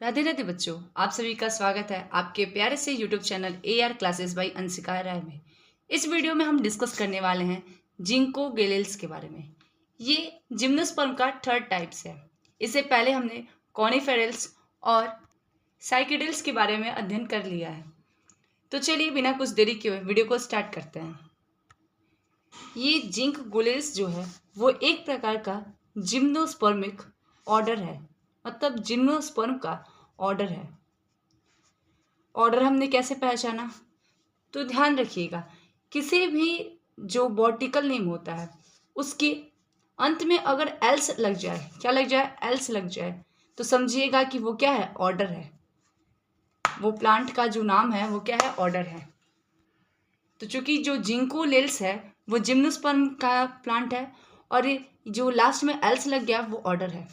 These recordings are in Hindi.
राधे राधे बच्चों, आप सभी का स्वागत है आपके प्यारे से YouTube channel AR classes by Anshika Rai में। इस वीडियो में हम डिस्कस करने वाले हैं जिंको गिलेल्स के बारे में। ये जिम्नोस्पर्म का थर्ड टाइप्स है। इससे पहले हमने कॉनिफेरल्स और साइकिडल्स के बारे में अध्ययन कर लिया है। तो चलिए बिना कुछ देरी किए वीडियो को स्टार्ट करते हैं। ये जिंक गुलेल्स जो है वो एक प्रकार का जिम्नोस्पर्मिक ऑर्डर है, मतलब जिम्नोस्पर्म का ऑर्डर है। ऑर्डर हमने कैसे पहचाना, तो ध्यान रखिएगा, किसी भी जो बॉर्टिकल नेम होता है उसके अंत में अगर एल्स लग जाए, क्या लग जाए, एल्स लग जाए, तो समझिएगा कि वो क्या है, ऑर्डर है। वो प्लांट का जो नाम है वो क्या है, ऑर्डर है। तो चूंकि जो जिंकोलेल्स है वो जिम्नोस्पर्म का प्लांट है और ये जो लास्ट में एल्स लग गया वो ऑर्डर है।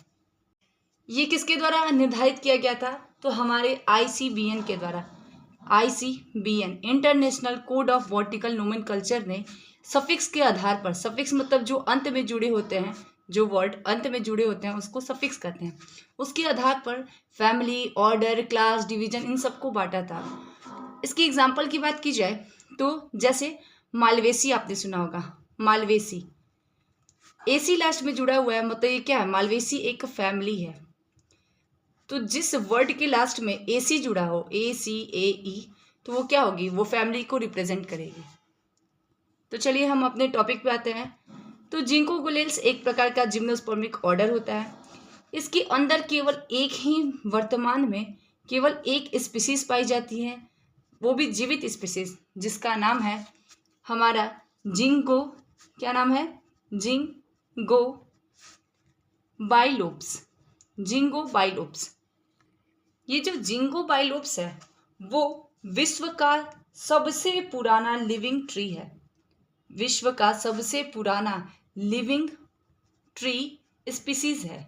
ये किसके द्वारा निर्धारित किया गया था, तो हमारे ICBN के द्वारा। ICBN international code of vertical nomenclature ने सफिक्स के आधार पर, सफिक्स मतलब जो अंत में जुड़े होते हैं, जो वर्ड अंत में जुड़े होते हैं उसको सफिक्स कहते हैं, उसके आधार पर family, order, class, division in सबको बांटा था। इसकी एग्जाम्पल की बात की जाए तो जैसे मालवेसी आपने सुना होगा, मालवेसी AC लास्ट में जुड़ा हुआ है, मतलब ये क्या है, मालवेसी एक फैमिली है। तो जिस वर्ड के लास्ट में AC जुड़ा हो, ACAE, तो वो क्या होगी, वो फैमिली को रिप्रेजेंट करेगी। तो चलिए हम अपने टॉपिक पे आते हैं। तो जिंकोगुलेल्स एक प्रकार का जिम्नोस्पर्मिक ऑर्डर होता है। इसके अंदर केवल एक ही, वर्तमान में केवल एक स्पीसीज पाई जाती है, वो भी जीवित स्पीसीज, जिसका नाम है हमारा जिंगो, क्या नाम है, जिंगो बाइलोप्स, जिंगो बाइलोप्स। ये जो जिंगो बाइलोप्स है वो विश्व का सबसे पुराना लिविंग ट्री है। विश्व का सबसे पुराना लिविंग ट्री स्पीसीज है।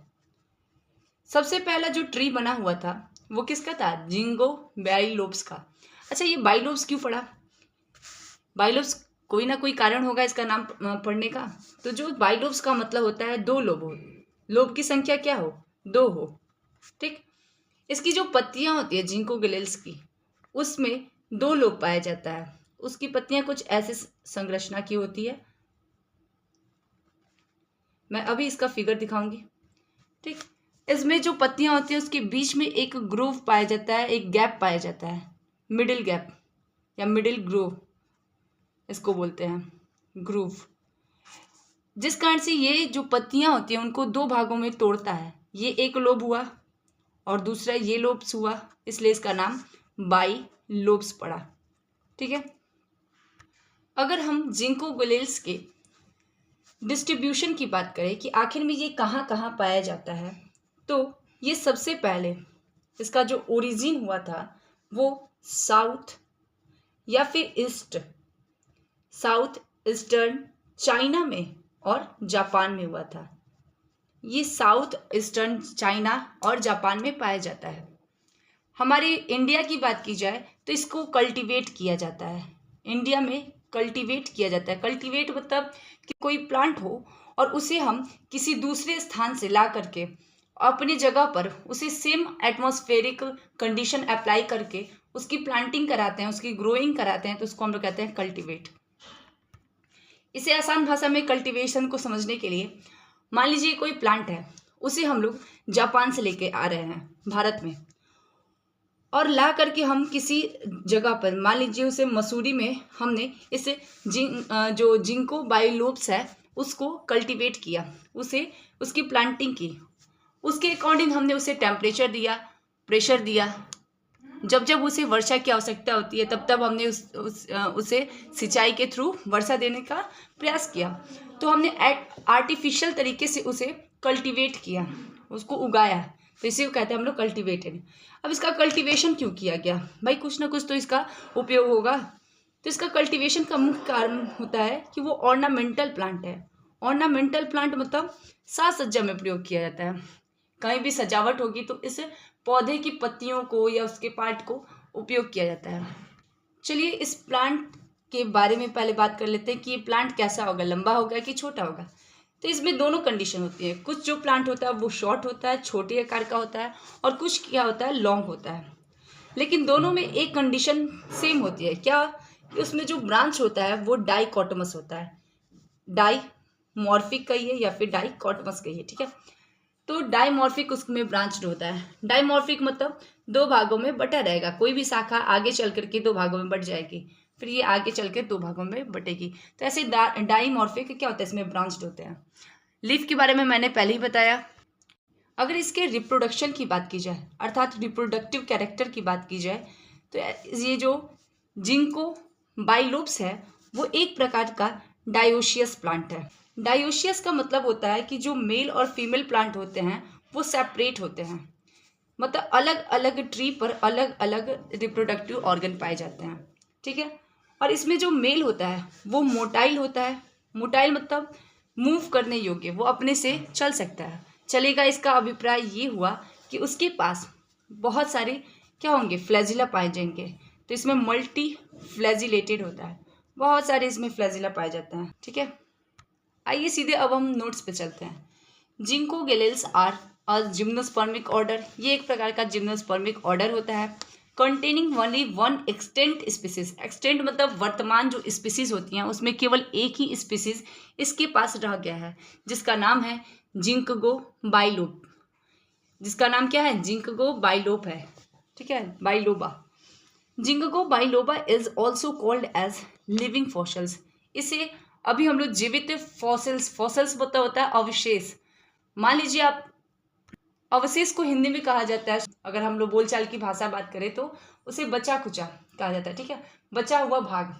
सबसे पहला जो ट्री बना हुआ था वो किसका था, जिंगो बाइलोप्स का। अच्छा, ये बाइलोप्स क्यों पड़ा, बाइलोप्स कोई ना कोई कारण होगा इसका नाम पढ़ने का। तो जो बाइलोप्स का मतलब होता है दो लोब हो, लोब की संख्या क्या हो, दो हो, ठीक। इसकी जो पत्तियां होती है जिंको गिलेल्स की, उसमें दो लोब पाया जाता है। उसकी पत्तियां कुछ ऐसे संरचना की होती है, मैं अभी इसका फिगर दिखाऊंगी, ठीक। इसमें जो पत्तियां होती है उसके बीच में एक ग्रूव पाया जाता है, एक गैप पाया जाता है, मिडिल गैप या मिडिल ग्रूव इसको बोलते हैं, ग्रूव। जिस कारण से ये जो पत्तियां होती हैं उनको दो भागों में तोड़ता है। ये एक लोब हुआ और दूसरा ये लोब्स हुआ, इसलिए इसका नाम बाई लोब्स पड़ा, ठीक है। अगर हम जिंको गिलेल्स के डिस्ट्रीब्यूशन की बात करें कि आखिर में ये कहाँ कहाँ पाया जाता है, तो ये सबसे पहले इसका जो ओरिजिन हुआ था वो साउथ या फिर ईस्ट, साउथ ईस्टर्न चाइना में और जापान में हुआ था। ये साउथ ईस्टर्न चाइना और जापान में पाया जाता है। हमारी इंडिया की बात की जाए तो इसको कल्टीवेट किया जाता है, इंडिया में कल्टीवेट किया जाता है। कल्टीवेट मतलब कि कोई प्लांट हो और उसे हम किसी दूसरे स्थान से ला करके अपनी जगह पर उसे सेम एटमॉस्फेरिक कंडीशन अप्लाई करके उसकी प्लांटिंग कराते हैं, उसकी ग्रोइंग कराते हैं, तो उसको हम लोग कहते हैं कल्टीवेट। इसे आसान भाषा में कल्टीवेशन को समझने के लिए, मान लीजिए कोई प्लांट है, उसे हम लोग जापान से लेके आ रहे हैं भारत में, और ला करके हम किसी जगह पर, मान लीजिए उसे मसूरी में हमने इसे जो जिंको बाइलोप्स है उसको कल्टीवेट किया, उसे उसकी प्लांटिंग की, उसके अकॉर्डिंग हमने उसे टेम्परेचर दिया, प्रेशर दिया। जब जब उसे वर्षा की आवश्यकता होती है तब तब हमने उसे सिंचाई के थ्रू वर्षा देने का प्रयास किया। तो हमने आर्टिफिशियल तरीके से उसे कल्टीवेट किया, उसको उगाया, तो इसे कहते हैं हम लोग कल्टीवेटेड। अब इसका कल्टीवेशन क्यों किया गया, भाई कुछ ना कुछ तो इसका उपयोग होगा। तो इसका कल्टीवेशन का मुख्य कारण होता है कि वो ऑर्नामेंटल प्लांट है। ऑर्नामेंटल प्लांट मतलब साज सज्जा में प्रयोग किया जाता है। कहीं भी सजावट होगी तो इस पौधे की पत्तियों को या उसके पार्ट को उपयोग किया जाता है। चलिए इस प्लांट के बारे में पहले बात कर लेते हैं कि ये प्लांट कैसा होगा, लंबा होगा कि छोटा होगा। तो इसमें दोनों कंडीशन होती है। कुछ जो प्लांट होता है वो शॉर्ट होता है, छोटे आकार का होता है, और कुछ क्या होता है, लॉन्ग होता है। लेकिन दोनों में एक कंडीशन सेम होती है, क्या कि उसमें जो ब्रांच होता है वो डाइकोटोमस होता है। डाइमॉर्फिक कहिए या फिर डाइकोटोमस कहिए, ठीक है। तो डाइमॉर्फिक उसमें ब्रांच्ड होता है। डाइमॉर्फिक मतलब दो भागों में बटा रहेगा, कोई भी शाखा आगे चल करके दो भागों में बट जाएगी, फिर ये आगे चल के दो भागों में बटेगी। तो ऐसे डाइमॉर्फिक क्या होता है, इसमें ब्रांच्ड होते हैं। लीफ के बारे में मैंने पहले ही बताया। अगर इसके रिप्रोडक्शन की बात की जाए, अर्थात रिप्रोडक्टिव कैरेक्टर की बात की जाए, तो ये जो जिंको बाइलोब्स है वो एक प्रकार का डायोशियस प्लांट है। डायोशियस का मतलब होता है कि जो मेल और फीमेल प्लांट होते हैं वो सेपरेट होते हैं, मतलब अलग अलग ट्री पर अलग अलग रिप्रोडक्टिव ऑर्गन पाए जाते हैं, ठीक है। और इसमें जो मेल होता है वो मोटाइल होता है। मोटाइल मतलब मूव करने योग्य, वो अपने से चल सकता है, चलेगा। इसका अभिप्राय ये हुआ कि उसके पास बहुत सारे क्या होंगे, फ्लैजिला पाए जाएंगे। तो इसमें मल्टी फ्लैजिलेटेड होता है, बहुत सारे इसमें फ्लैजिला पाए जाते हैं, ठीक है। आइए सीधे अब हम नोट्स पे चलते हैं। जिंको गिलेल्स आर अ जिम्नोस्पर्मिक ऑर्डर, ये एक प्रकार का जिम्नोस्पर्मिक ऑर्डर होता है, containing only one extent species. Extent मतलब वर्तमान जो स्पीसीज होती हैं उसमें केवल एक ही स्पीसीज इसके पास रह गया है, जिसका नाम है जिंकगो बाइलोप। जिसका नाम क्या है, जिंकगो बाइलोप है, ठीक है, biloba. Ginkgo biloba is also called as living fossils. इसे अभी हम लोग जीवित फॉसिल्स, फॉसिल्स मतलब होता है अवशेष। मान लीजिए आप, अवशेष को हिंदी में कहा जाता है, अगर हम लोग बोलचाल की भाषा बात करें तो उसे बचा कुचा कहा जाता है, ठीक है, बचा हुआ भाग,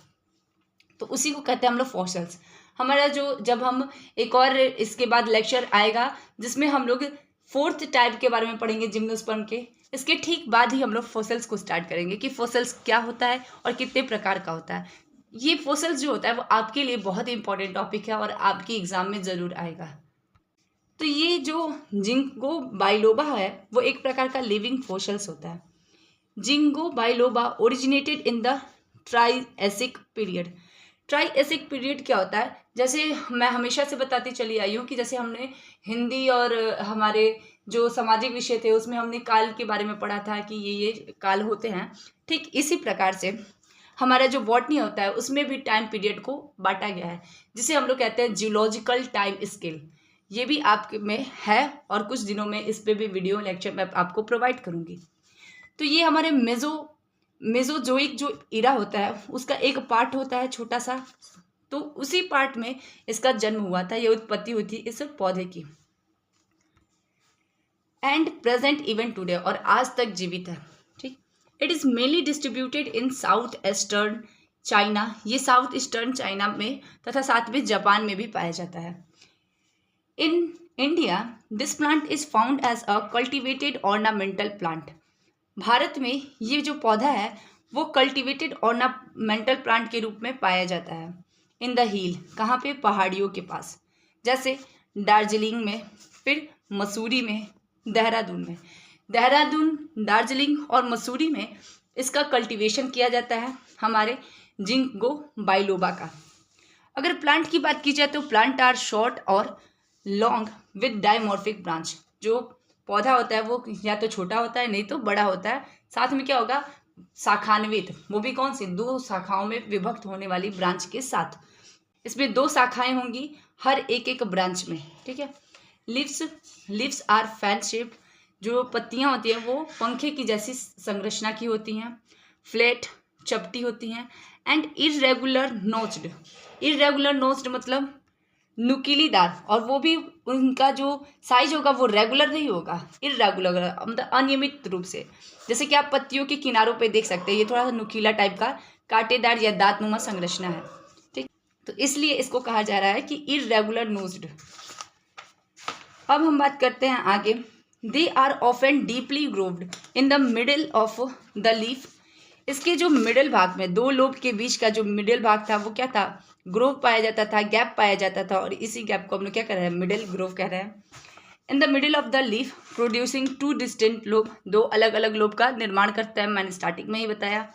तो उसी को कहते हैं हम लोग फॉसिल्स। हमारा जो, जब हम एक और इसके बाद लेक्चर आएगा जिसमें हम लोग फोर्थ टाइप के बारे में पढ़ेंगे जिम्नोस्पर्म के, इसके ठीक बाद ही हम लोग फॉसिल्स को स्टार्ट करेंगे कि फॉसिल्स क्या होता है और कितने प्रकार का होता है। ये फॉसिल्स जो होता है वो आपके लिए बहुत ही इंपॉर्टेंट टॉपिक है और आपके एग्जाम में ज़रूर आएगा। तो ये जो जिंको बाइलोबा है वो एक प्रकार का लिविंग फॉसिल्स होता है। Ginkgo biloba originated in the Triassic period. Triassic period क्या होता है, जैसे मैं हमेशा से बताती चली आई हूँ कि जैसे हमने हिंदी और हमारे जो सामाजिक विषय थे उसमें हमने काल के बारे में पढ़ा था कि ये काल होते हैं, ठीक इसी प्रकार से हमारा जो बॉटनी होता है उसमें भी टाइम पीरियड को बांटा गया है, जिसे हम लोग कहते हैं जियोलॉजिकल टाइम स्केल। ये भी आप में है और कुछ दिनों में इस पर भी वीडियो लेक्चर मैं आपको प्रोवाइड करूँगी। तो ये हमारे मेजोजोइक जो इरा होता है उसका एक पार्ट होता है छोटा सा, तो उसी पार्ट में इसका जन्म हुआ था, ये उत्पत्ति हुई थी इस पौधे की। एंड प्रेजेंट इवन टुडे, और आज तक जीवित है, ठीक। It is mainly distributed in south eastern China, ये साउथ ईस्टर्न चाइना में तथा साथ में जापान में भी पाया जाता है। In India this plant is found as a cultivated ornamental plant. Bharat में ये जो पौधा है वो कल्टिवेटेड ऑर्नामेंटल प्लांट के रूप में पाया जाता है। इन द हिल, कहाँ पे, पहाड़ियों के पास, जैसे दार्जिलिंग में, फिर मसूरी में, देहरादून में। देहरादून, दार्जिलिंग और मसूरी में इसका कल्टीवेशन किया जाता है हमारे जिंको बाइलोबा का। अगर प्लांट की बात की जाए तो प्लांट आर शॉर्ट और लॉन्ग विद डाइमॉर्फिक ब्रांच। जो पौधा होता है वो या तो छोटा होता है नहीं तो बड़ा होता है, साथ में क्या होगा, शाखान्वित, वो भी कौन सी, दो शाखाओं में विभक्त होने वाली ब्रांच के साथ। इसमें दो शाखाएं होंगी हर एक एक ब्रांच में, ठीक है। लिव्स आर फैन शेप्ड, जो पत्तियां होती हैं वो पंखे की जैसी संरचना की होती हैं, फ्लैट चपटी होती हैं, and irregular notched. Irregular notched मतलब नुकीलीदार, और वो भी उनका जो साइज होगा वो रेगुलर नहीं होगा, इरेगुलर मतलब अनियमित रूप से। जैसे कि आप पत्तियों के किनारों पे देख सकते हैं, ये थोड़ा सा नुकीला टाइप का कांटेदार या दांतनुमा संरचना है, ठीक। तो इसलिए इसको कहा जा रहा है कि इरेगुलर नोज्ड। अब हम बात करते हैं आगे। They are often deeply grooved in the middle of the leaf. इसके जो मिडिल भाग में, दो लोब के बीच का जो मिडिल भाग था वो क्या था, ग्रोव पाया जाता था, गैप पाया जाता था, और इसी गैप को हम लोग क्या कह रहे हैं, मिडिल ग्रोव कह रहे हैं। इन the middle of the leaf producing two distinct lobe, दो अलग अलग लोब का निर्माण करता है, मैंने स्टार्टिंग में ही बताया।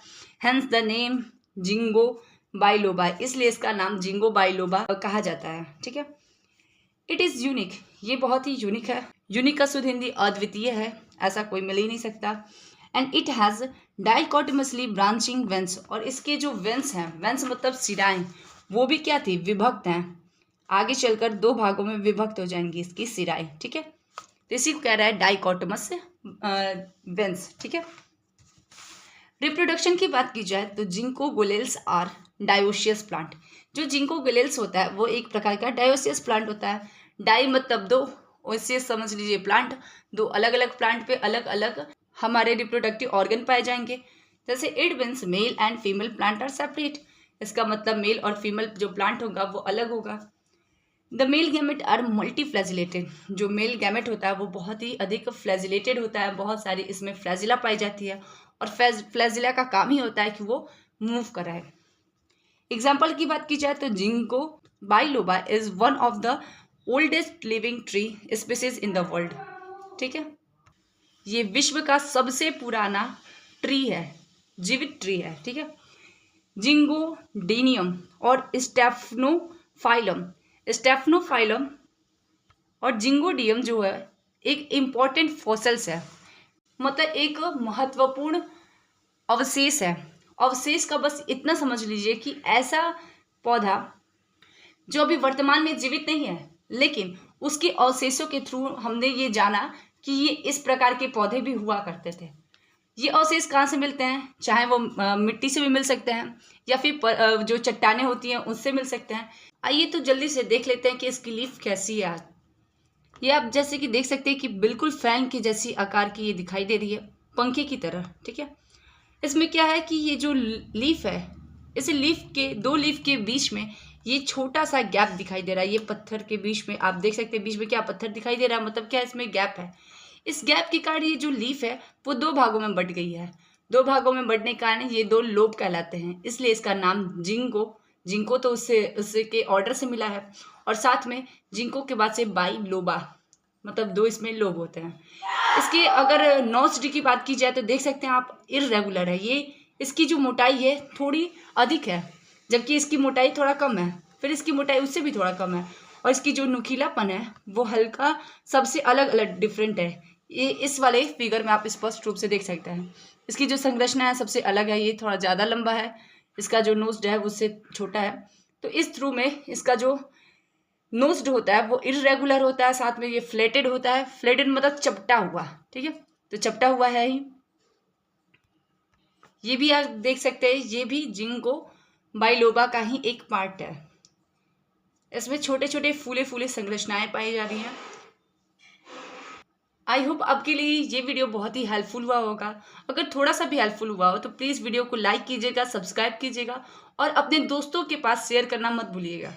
Hence the name ginkgo biloba, इसलिए इसका नाम जिंगो बाइलोबा कहा जाता है, ठीक है। इट इज़ यूनिक, ये बहुत ही यूनिक है। यूनिक का शुद्ध हिंदी अद्वितीय है, ऐसा कोई मिल ही नहीं सकता। And it has dichotomously branching veins, और इसके जो वेंस हैं, वेंस मतलब सिराएं, वो भी क्या थी, विभक्त हैं। आगे चलकर 2 भागों में विभक्त हो जाएंगी इसकी सिराएं, ठीक है। तो इसी को कह रहा है डाइकोटमस वेंस, ठीक है। रिप्रोडक्शन की बात की जाए तो जिंको गोलेल्स आर डायोसियस प्लांट। जो जिंको गोलेल्स होता है वो एक प्रकार का डायोसियस प्लांट होता है। डाई मतलब 2, उससे समझ लीजिए प्लांट, 2 अलग अलग प्लांट पे अलग अलग हमारे रिप्रोडक्टिव ऑर्गन पाए जाएंगे। जैसे it means male and female plant are separate, इसका मतलब मेल और फीमेल जो प्लांट होगा वो अलग होगा। The male gamete are multi flagellated, जो मेल गैमेट होता है वो बहुत ही अधिक फ्लैजिलेटेड होता है, बहुत सारी इसमें फ्लैजिला पाई जाती है, और फ्लैजिला का काम ही होता है कि वो मूव कराए। एग्जाम्पल की बात की जाए तो ginkgo biloba is one of the oldest living tree species in the world, ठीक है। ये विश्व का सबसे पुराना ट्री है, जीवित ट्री है, ठीक है। जिंगोडेनियम और स्टेफनोफाइलम और जिंगोडियम जो है एक इम्पॉर्टेंट फॉसिल्स है, मतलब एक महत्वपूर्ण अवशेष है। अवशेष का बस इतना समझ लीजिए कि ऐसा पौधा जो अभी वर्तमान में जीवित नहीं है, लेकिन उसके अवशेषों के थ्रू हमने ये जाना कि ये इस प्रकार के पौधे भी हुआ करते थे। ये अवशेष कहाँ से मिलते हैं, चाहे वो मिट्टी से भी मिल सकते हैं या फिर जो चट्टानें होती हैं उससे मिल सकते हैं। आइए तो जल्दी से देख लेते हैं कि इसकी लीफ कैसी है। ये आप जैसे कि देख सकते हैं कि बिल्कुल फैन की जैसी आकार की ये दिखाई दे रही है, पंखे की तरह, ठीक है। इसमें क्या है कि ये जो लीफ है, इस लीफ के 2 लीफ के बीच में ये छोटा सा गैप दिखाई दे रहा है। ये पत्थर के बीच में आप देख सकते हैं, बीच में क्या पत्थर दिखाई दे रहा है, मतलब क्या इसमें गैप है। इस गैप के कारण ये जो लीफ है वो 2 भागों में बट गई है। 2 भागों में बढ़ने के कारण ये 2 लोब कहलाते हैं, इसलिए इसका नाम जिंको तो उससे के ऑर्डर से मिला है, और साथ में जिंको के बाद से बाई लोबा, मतलब 2 इसमें लोब होते हैं। इसकी अगर नोस्ड की बात की जाए तो देख सकते हैं आप, इररेगुलर है ये। इसकी जो मोटाई है थोड़ी अधिक है, जबकि इसकी मोटाई थोड़ा कम है, फिर इसकी मोटाई उससे भी थोड़ा कम है, और इसकी जो नुकीलापन है वो हल्का सबसे अलग अलग डिफरेंट है। ये इस वाले फिगर में आप स्पष्ट रूप से देख सकते हैं। इसकी जो संरचना है सबसे अलग है, ये थोड़ा ज़्यादा लंबा है, इसका जो नोस्ड है उससे छोटा है। तो इस थ्रू में इसका जो नोस्ड होता है वो इररेगुलर होता है, साथ में ये फ्लेटेड होता है। फ्लेटेड मतलब चपटा हुआ, ठीक है, तो चपटा हुआ है ही। ये भी आप देख सकते हैं, ये भी जिंको बाइलोबा का ही एक पार्ट है। इसमें छोटे छोटे फूले फूले संरचनाएं पाई जा रही हैं। आई होप आपके लिए ये वीडियो बहुत ही हेल्पफुल हुआ होगा। अगर थोड़ा सा भी हेल्पफुल हुआ हो तो प्लीज़ वीडियो को लाइक कीजिएगा, सब्सक्राइब कीजिएगा, और अपने दोस्तों के पास शेयर करना मत भूलिएगा।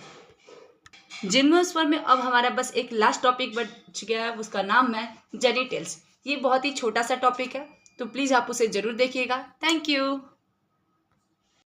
जिम्नोस्पर्म में अब हमारा बस एक लास्ट टॉपिक बच गया है, उसका नाम है जेनिटल्स। ये बहुत ही छोटा सा टॉपिक है, तो प्लीज़ आप उसे ज़रूर देखिएगा। Thank you.